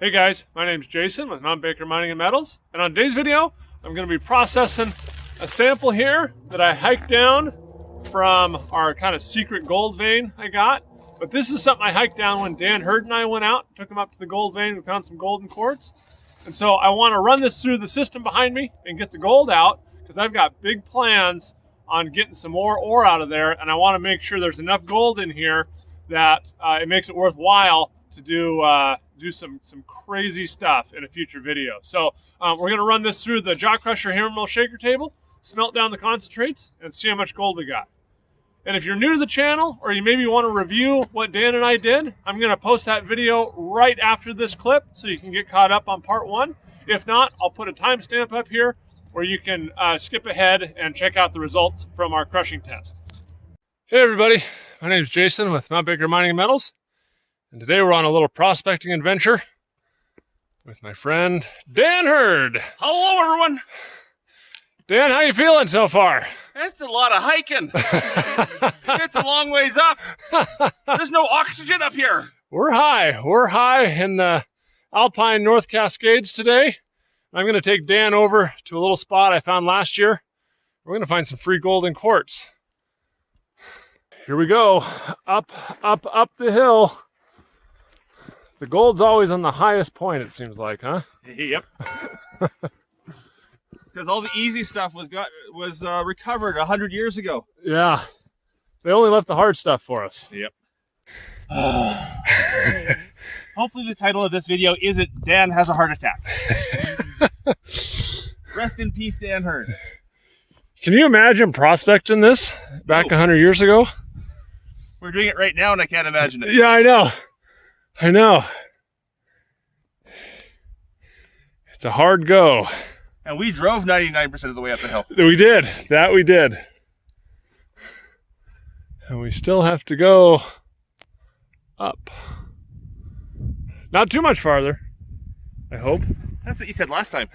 Hey guys, my name's Jason with Mount Baker Mining and Metals, and on today's video, I'm going to be processing a sample here that I hiked down from our kind of secret gold vein I got. But this is something I hiked down when Dan Hurd and I went out, took him up to the gold vein, we found some golden quartz. And so I want to run this through the system behind me and get the gold out, because I've got big plans on getting some more ore out of there, and I want to make sure there's enough gold in here that it makes it worthwhile to do some crazy stuff in a future video. So we're going to run this through the jaw crusher hammer mill shaker table, smelt down the concentrates, and see how much gold we got. And if you're new to the channel, or you maybe want to review what Dan and I did, I'm going to post that video right after this clip so you can get caught up on part one. If not, I'll put a timestamp up here where you can skip ahead and check out the results from our crushing test. Hey everybody, my name is Jason with Mount Baker Mining and Metals. And today we're on a little prospecting adventure with my friend Dan Hurd. Hello, everyone. Dan, how you feeling so far? That's a lot of hiking. It's a long ways up. There's no oxygen up here. We're high. We're high in the Alpine North Cascades today. I'm going to take Dan over to a little spot I found last year. We're going to find some free golden quartz. Here we go. Up the hill. The gold's always on the highest point, it seems like, huh? Yep. Because all the easy stuff was recovered 100 years ago. Yeah. They only left the hard stuff for us. Yep. Hopefully the title of this video isn't Dan Has a Heart Attack. Rest in peace, Dan Hurd. Can you imagine prospecting this back 100 years ago? We're doing it right now and I can't imagine it. Yeah, I know. I know. It's a hard go. And we drove 99% of the way up the hill. We did. That we did. And we still have to go up. Not too much farther, I hope. That's what you said last time.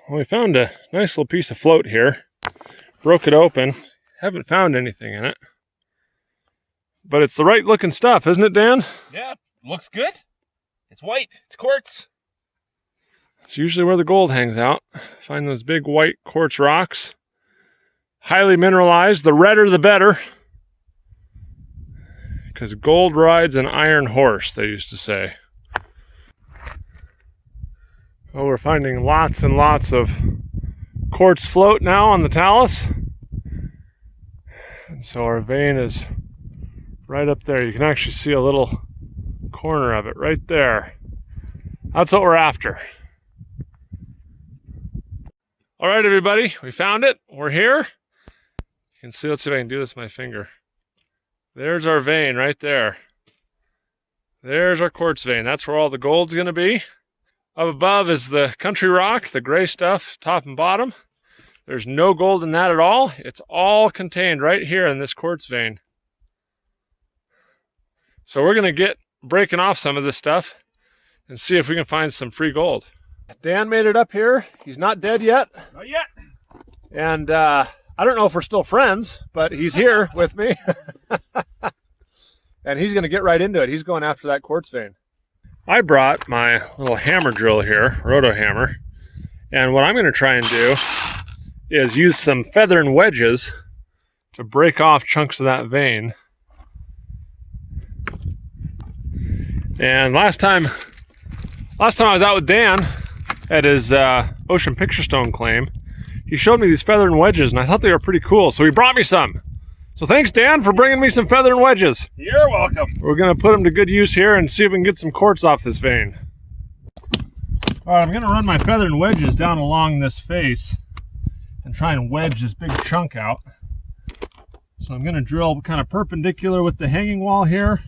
Well, we found a nice little piece of float here. Broke it open. Haven't found anything in it. But it's the right looking stuff, isn't it, Dan? Yeah, looks good. It's white. It's quartz. It's usually where the gold hangs out. Find those big white quartz rocks. Highly mineralized. The redder the better. Because gold rides an iron horse, they used to say. Well, we're finding lots and lots of quartz float now on the talus. And so our vein is right up there. You can actually see a little corner of it right there. That's what we're after. All right, everybody, we found it. We're here. You can see, let's see if I can do this with my finger. There's our vein right there. There's our quartz vein. That's where all the gold's going to be. Up above is the country rock, the gray stuff, top and bottom. There's no gold in that at all. It's all contained right here in this quartz vein. So we're going to get breaking off some of this stuff and see if we can find some free gold. Dan made it up here. He's not dead yet. Not yet. And I don't know if we're still friends, but he's here with me. And he's going to get right into it. He's going after that quartz vein. I brought my little hammer drill here, roto hammer. And what I'm going to try and do is use some feather and wedges to break off chunks of that vein. And last time I was out with Dan at his Ocean Picture Stone claim, he showed me these feather and wedges, and I thought they were pretty cool, so he brought me some. So thanks, Dan, for bringing me some feather and wedges. You're welcome. We're going to put them to good use here and see if we can get some quartz off this vein. All right, I'm going to run my feather and wedges down along this face and try and wedge this big chunk out. So I'm going to drill kind of perpendicular with the hanging wall here.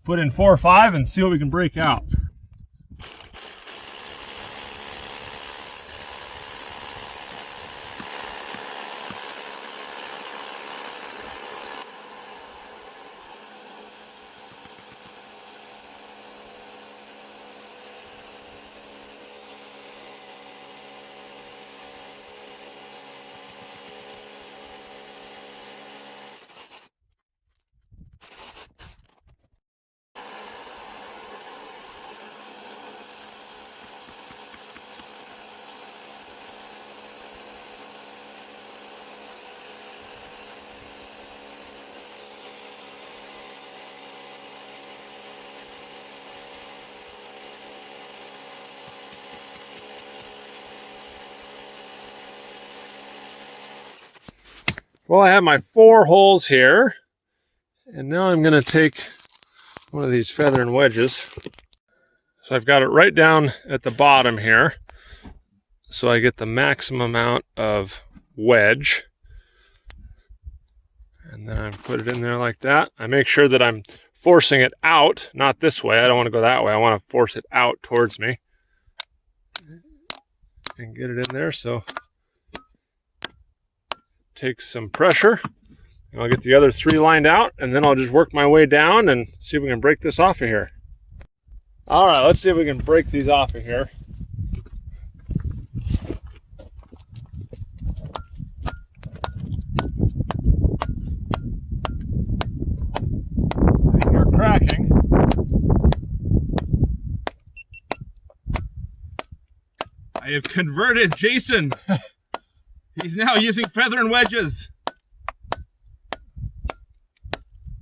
Put in 4 or 5 and see what we can break out. Well, I have my 4 holes here, and now I'm going to take one of these feather and wedges. So I've got it right down at the bottom here, so I get the maximum amount of wedge. And then I put it in there like that. I make sure that I'm forcing it out, not this way. I don't want to go that way. I want to force it out towards me. And get it in there so take some pressure. And I'll get the other 3 lined out, and then I'll just work my way down and see if we can break this off of here. All right, let's see if we can break these off of here. You're cracking. I have converted Jason. He's now using feather and wedges.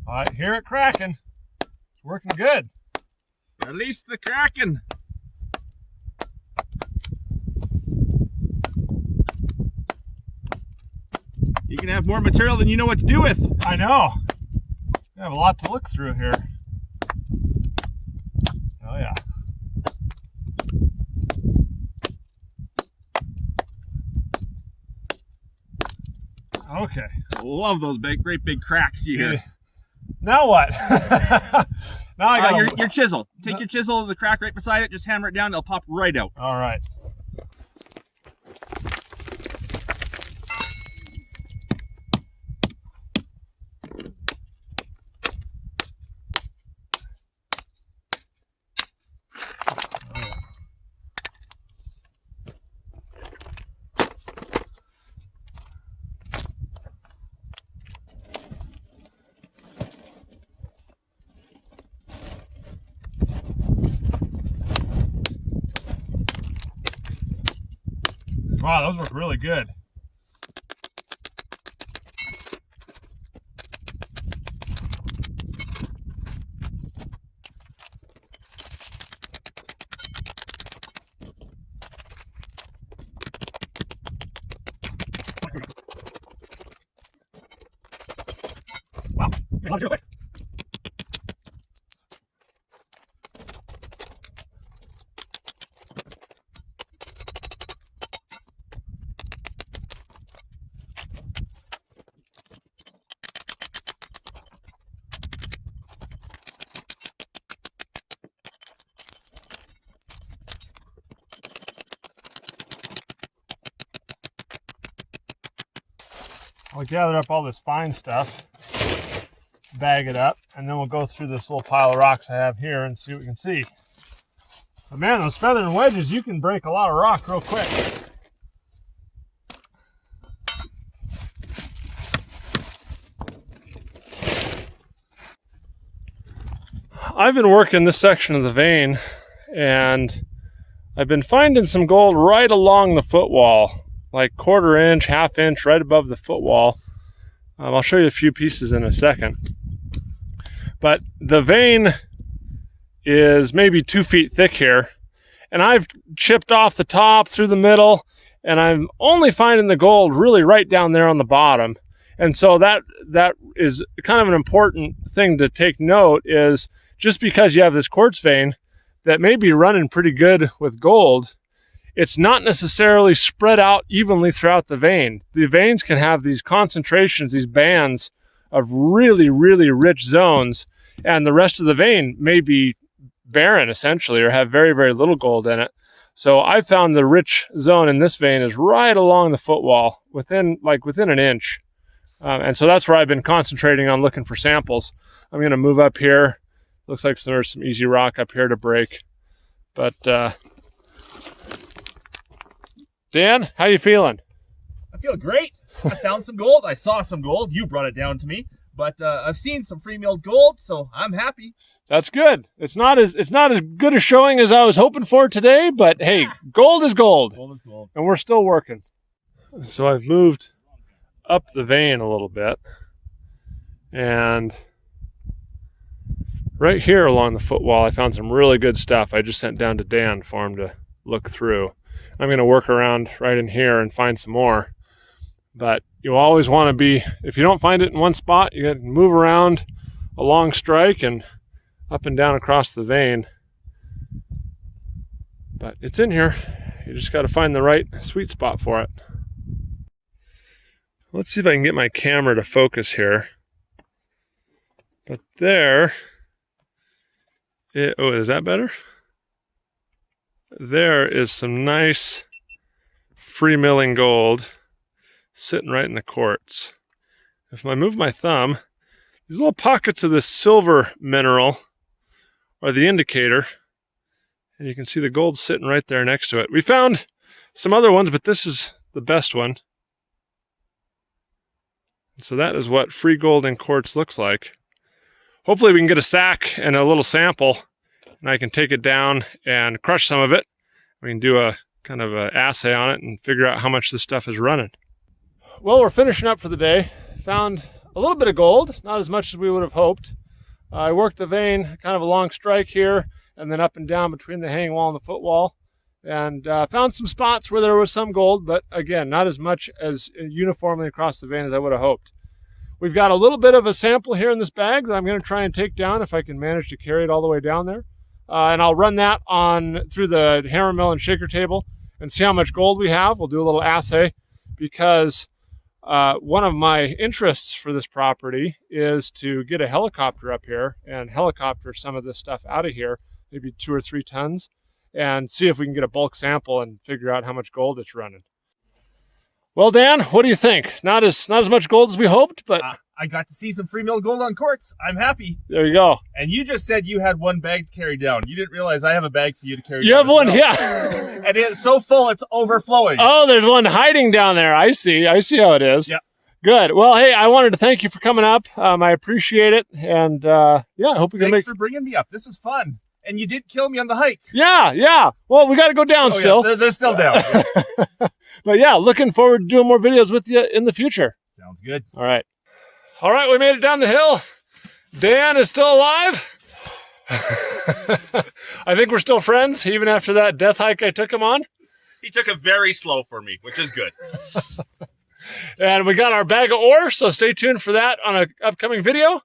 I hear it cracking. It's working good. Release the kraken. You can have more material than you know what to do with. I know. We have a lot to look through here. Oh yeah. Okay. I love those great big cracks you hear. Now what? Now I got your chisel. Take your chisel to the crack right beside it. Just hammer it down. It'll pop right out. All right. Wow, those work really good. Wow, you're not too quick. I'll gather up all this fine stuff, bag it up, and then we'll go through this little pile of rocks I have here and see what we can see. But man, those feather and wedges, you can break a lot of rock real quick. I've been working this section of the vein, and I've been finding some gold right along the footwall, like 1/4 inch, 1/2 inch, right above the footwall. I'll show you a few pieces in a second. But the vein is maybe 2 feet thick here, and I've chipped off the top through the middle, and I'm only finding the gold really right down there on the bottom. And so that is kind of an important thing to take note, is just because you have this quartz vein that may be running pretty good with gold, it's not necessarily spread out evenly throughout the vein. The veins can have these concentrations, these bands of really, really rich zones, and the rest of the vein may be barren essentially, or have very, very little gold in it. So I found the rich zone in this vein is right along the footwall, within an inch. And so that's where I've been concentrating on looking for samples. I'm gonna move up here. Looks like there's some easy rock up here to break. But Dan, how you feeling? I feel great. I found some gold. I saw some gold. You brought it down to me. But I've seen some free milled gold, so I'm happy. That's good. It's not as good a showing as I was hoping for today, but hey, gold is gold. Gold is gold. And we're still working. So I've moved up the vein a little bit. And right here along the footwall, I found some really good stuff. I just sent down to Dan for him to look through. I'm going to work around right in here and find some more. But you always want to be, if you don't find it in one spot, you got to move around a long strike and up and down across the vein. But it's in here. You just got to find the right sweet spot for it. Let's see if I can get my camera to focus here. But there, oh, is that better? There is some nice free milling gold sitting right in the quartz. If I move my thumb, these little pockets of this silver mineral are the indicator. And you can see the gold sitting right there next to it. We found some other ones, but this is the best one. So that is what free gold in quartz looks like. Hopefully we can get a sack and a little sample, and I can take it down and crush some of it. We can do a kind of an assay on it and figure out how much this stuff is running. Well, we're finishing up for the day. Found a little bit of gold, not as much as we would have hoped. I worked the vein, kind of a long strike here, and then up and down between the hanging wall and the footwall. And found some spots where there was some gold, but again, not as much as uniformly across the vein as I would have hoped. We've got a little bit of a sample here in this bag that I'm going to try and take down if I can manage to carry it all the way down there. And I'll run that on through the hammer mill and shaker table and see how much gold we have. We'll do a little assay because one of my interests for this property is to get a helicopter up here and helicopter some of this stuff out of here, maybe 2 or 3 tons, and see if we can get a bulk sample and figure out how much gold it's running. Well, Dan, what do you think? Not as much gold as we hoped, but I got to see some free milled gold on quartz. I'm happy. there you go. And you just said you had one bag to carry down. You didn't realize I have a bag for you to carry You down. have one, well. yeah. And it's so full, it's overflowing. Oh, there's one hiding down there. I see how it is. Yep. Good. Well, hey, I wanted to thank you for coming up. I appreciate it, and yeah, I hope we can Thanks for bringing me up. This was fun. And you did kill me on the hike. Yeah. Well, we got to go down still. Yeah, they're still down. Yes. But yeah, looking forward to doing more videos with you in the future. Sounds good. All right, we made it down the hill. Dan is still alive. I think we're still friends, even after that death hike I took him on. He took it very slow for me, which is good. And we got our bag of ore, so stay tuned for that on an upcoming video.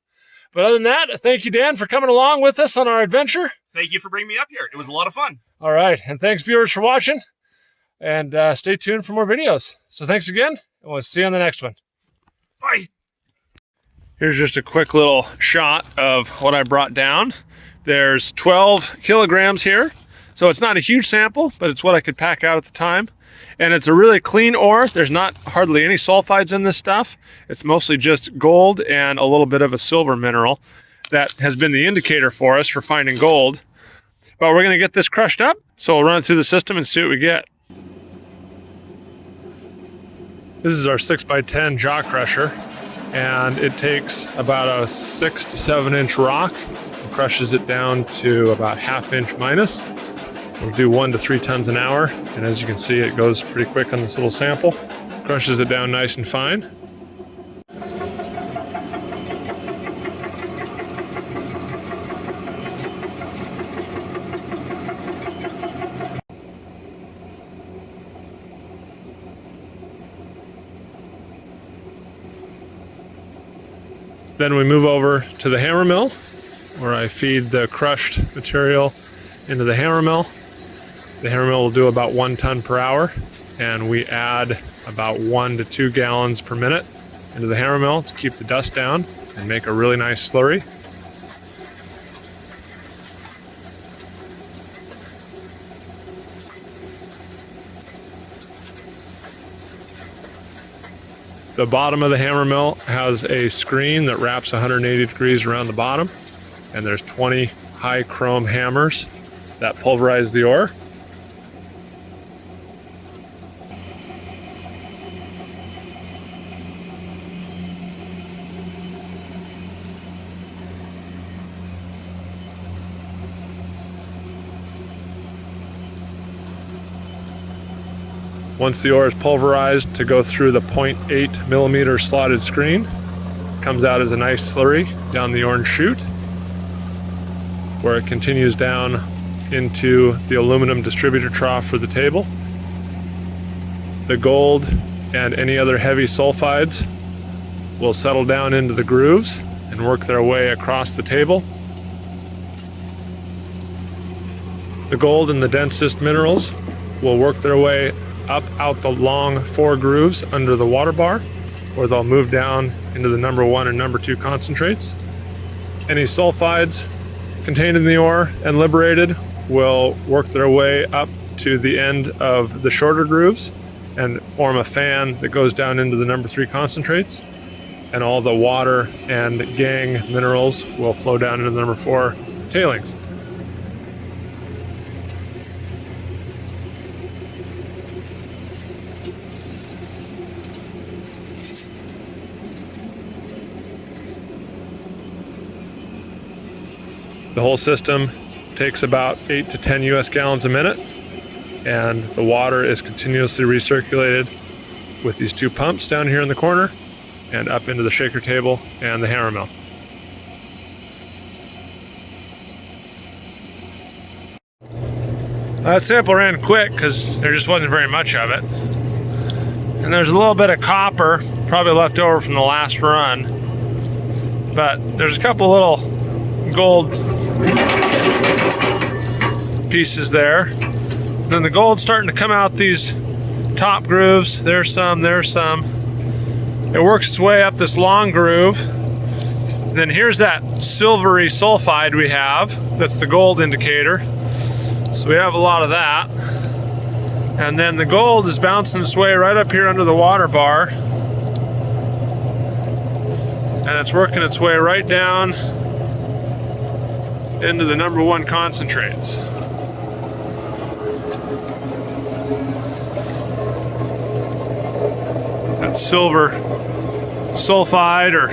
But other than that, thank you, Dan, for coming along with us on our adventure. Thank you for bringing me up here. It was a lot of fun. All right, and thanks, viewers, for watching. And stay tuned for more videos. So thanks again, and we'll see you on the next one. Bye. Here's just a quick little shot of what I brought down. There's 12 kilograms here. So it's not a huge sample, but it's what I could pack out at the time. And it's a really clean ore. There's not hardly any sulfides in this stuff. It's mostly just gold and a little bit of a silver mineral that has been the indicator for us for finding gold. But we're gonna get this crushed up, so we'll run it through the system and see what we get. This is our 6x10 jaw crusher, and it takes about a 6 to 7 inch rock and crushes it down to about 1/2 inch minus. We'll do 1 to 3 tons an hour, and as you can see, it goes pretty quick on this little sample. Crushes it down nice and fine. Then we move over to the hammer mill, where I feed the crushed material into the hammer mill. The hammer mill will do about 1 ton per hour, and we add about 1 to 2 gallons per minute into the hammer mill to keep the dust down and make a really nice slurry. The bottom of the hammer mill has a screen that wraps 180 degrees around the bottom, and there's 20 high chrome hammers that pulverize the ore. Once the ore is pulverized to go through the 0.8 millimeter slotted screen, it comes out as a nice slurry down the orange chute, where it continues down into the aluminum distributor trough for the table. The gold and any other heavy sulfides will settle down into the grooves and work their way across the table. The gold and the densest minerals will work their way up out the long 4 grooves under the water bar, where they'll move down into the number 1 and number 2 concentrates. Any sulfides contained in the ore and liberated will work their way up to the end of the shorter grooves and form a fan that goes down into the number 3 concentrates. And all the water and gangue minerals will flow down into the number 4 tailings. The whole system takes about 8 to 10 US gallons a minute, and the water is continuously recirculated with these 2 pumps down here in the corner and up into the shaker table and the hammer mill. That sample ran quick because there just wasn't very much of it. And there's a little bit of copper, probably left over from the last run. But there's a couple little gold pieces there. Then the gold's starting to come out these top grooves. There's some, there's some. It works its way up this long groove. And then here's that silvery sulfide we have. That's the gold indicator. So we have a lot of that. And then the gold is bouncing its way right up here under the water bar. And it's working its way right down into the number 1 concentrates. That silver sulfide or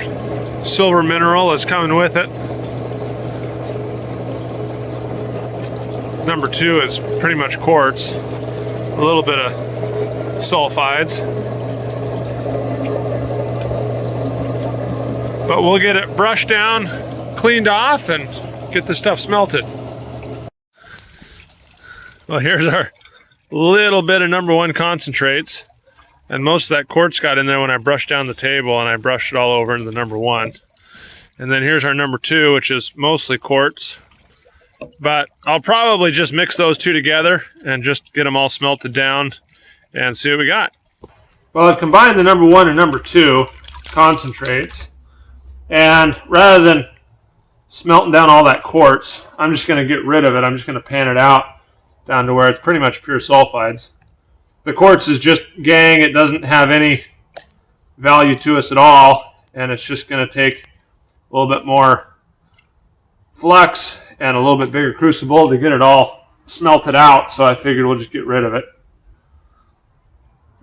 silver mineral is coming with it. Number 2 is pretty much quartz, a little bit of sulfides. But we'll get it brushed down, cleaned off, and get this stuff smelted. Well, here's our little bit of number 1 concentrates. And most of that quartz got in there when I brushed down the table, and I brushed it all over into the number 1. And then here's our number 2, which is mostly quartz. But I'll probably just mix those 2 together and just get them all smelted down and see what we got. Well, I've combined the number 1 and number 2 concentrates. And rather than smelting down all that quartz, I'm just going to get rid of it. I'm just going to pan it out down to where it's pretty much pure sulfides. The quartz is just gangue. It doesn't have any value to us at all. And it's just going to take a little bit more flux and a little bit bigger crucible to get it all smelted out. So I figured we'll just get rid of it.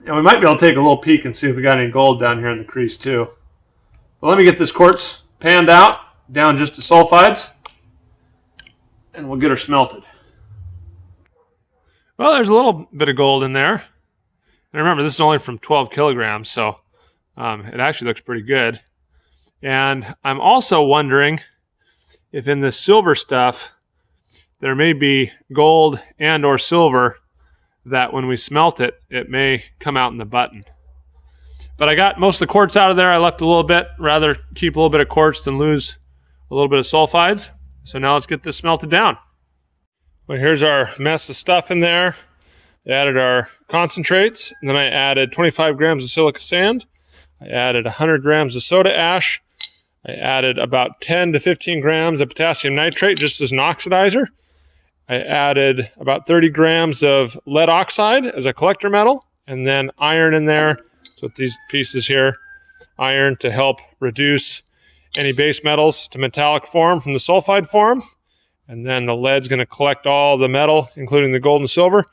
And we might be able to take a little peek and see if we got any gold down here in the crease too. But let me get this quartz panned out, down just to sulfides, and we'll get her smelted. Well, there's a little bit of gold in there. And remember, this is only from 12 kilograms, so it actually looks pretty good. And I'm also wondering if in this silver stuff, there may be gold and or silver that when we smelt it, it may come out in the button. But I got most of the quartz out of there. I left a little bit, rather keep a little bit of quartz than lose a little bit of sulfides. So now let's get this smelted down. Well, here's our mess of stuff in there. I added our concentrates, and then I added 25 grams of silica sand. I added 100 grams of soda ash. I added about 10 to 15 grams of potassium nitrate just as an oxidizer. I added about 30 grams of lead oxide as a collector metal, and then iron in there. So with these pieces here, iron to help reduce any base metals to metallic form from the sulfide form. And then the lead's going to collect all the metal, including the gold and silver,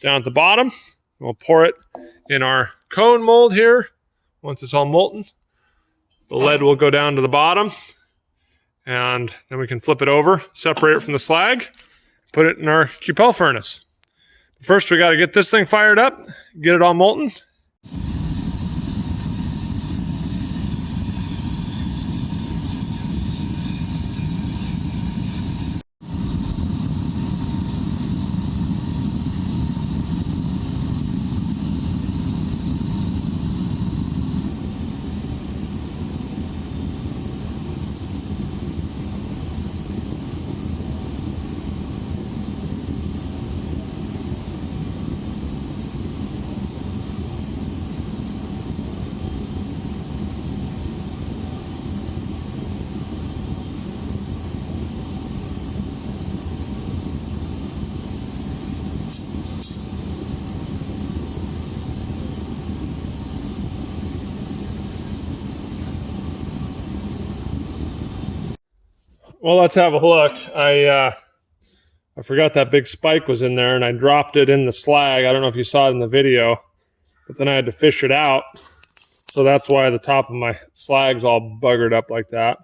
down at the bottom. We'll pour it in our cone mold here. Once it's all molten, the lead will go down to the bottom, and then we can flip it over, separate it from the slag, put it in our Cupel furnace. First, we got to get this thing fired up, get it all molten. Well, let's have a look. I forgot that big spike was in there, and I dropped it in the slag. I don't know if you saw it in the video, but then I had to fish it out. So that's why the top of my slag's all buggered up like that.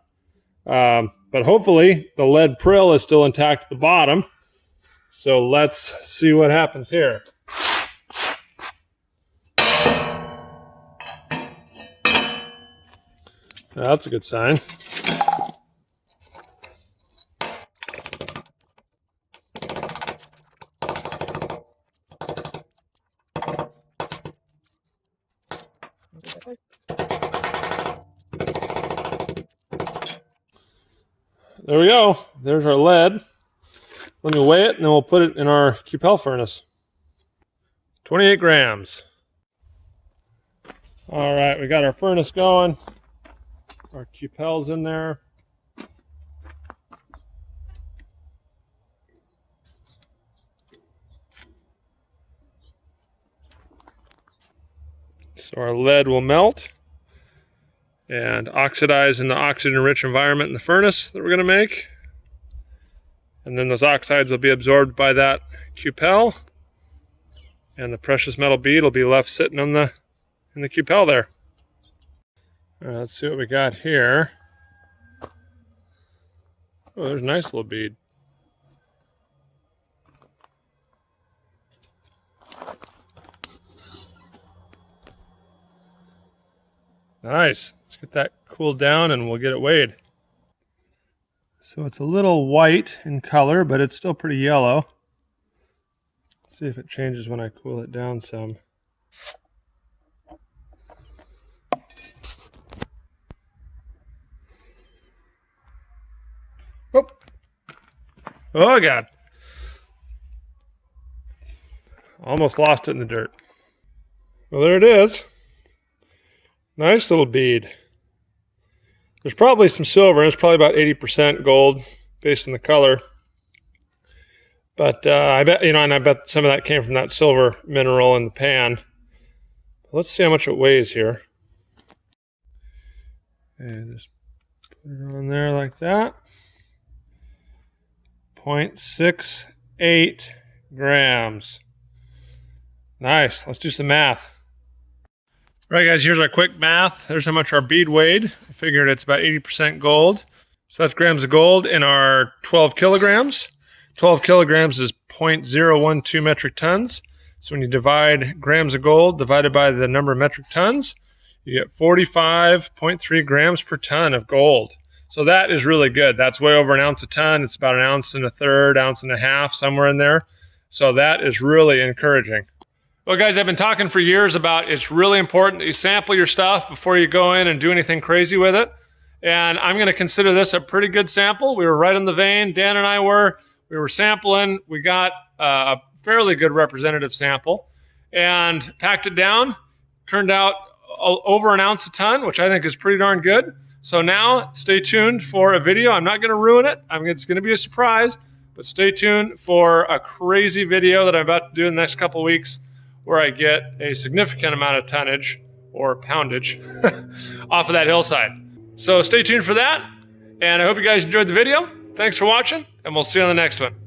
But hopefully the lead prill is still intact at the bottom. So let's see what happens here. That's a good sign. There we go. There's our lead. Let me weigh it and then we'll put it in our Cupel furnace. 28 grams. All right, we got our furnace going. Our Cupel's in there. So our lead will melt and oxidize in the oxygen-rich environment in the furnace that we're going to make. And then those oxides will be absorbed by that Cupel, and the precious metal bead will be left sitting in the Cupel there. All right, let's see what we got here. Oh, there's a nice little bead. Nice. Let's get that cooled down and we'll get it weighed. So it's a little white in color, but it's still pretty yellow. Let's see if it changes when I cool it down some. Oh God. Almost lost it in the dirt. Well, there it is. Nice little bead. There's probably some silver, and it's probably about 80% gold based on the color. But I bet, and I bet some of that came from that silver mineral in the pan. Let's see how much it weighs here. And just put it on there like that. 0.68 grams. Nice. Let's do some math. All right, guys, here's our quick math. There's how much our bead weighed. I figured it's about 80% gold. So that's grams of gold in our 12 kilograms. 12 kilograms is 0.012 metric tons. So when you divide grams of gold divided by the number of metric tons, you get 45.3 grams per ton of gold. So that is really good. That's way over an ounce a ton. It's about an ounce and a third, ounce and a half, somewhere in there. So that is really encouraging. Well, guys, I've been talking for years about it's really important that you sample your stuff before you go in and do anything crazy with it. And I'm going to consider this a pretty good sample. We were right in the vein. Dan and I were. We were sampling. We got a fairly good representative sample and packed it down. Turned out over an ounce a ton, which I think is pretty darn good. So now stay tuned for a video. I'm not going to ruin it. It's going to be a surprise, but stay tuned for a crazy video that I'm about to do in the next couple of weeks where I get a significant amount of tonnage or poundage off of that hillside. So stay tuned for that. And I hope you guys enjoyed the video. Thanks for watching, and we'll see you on the next one.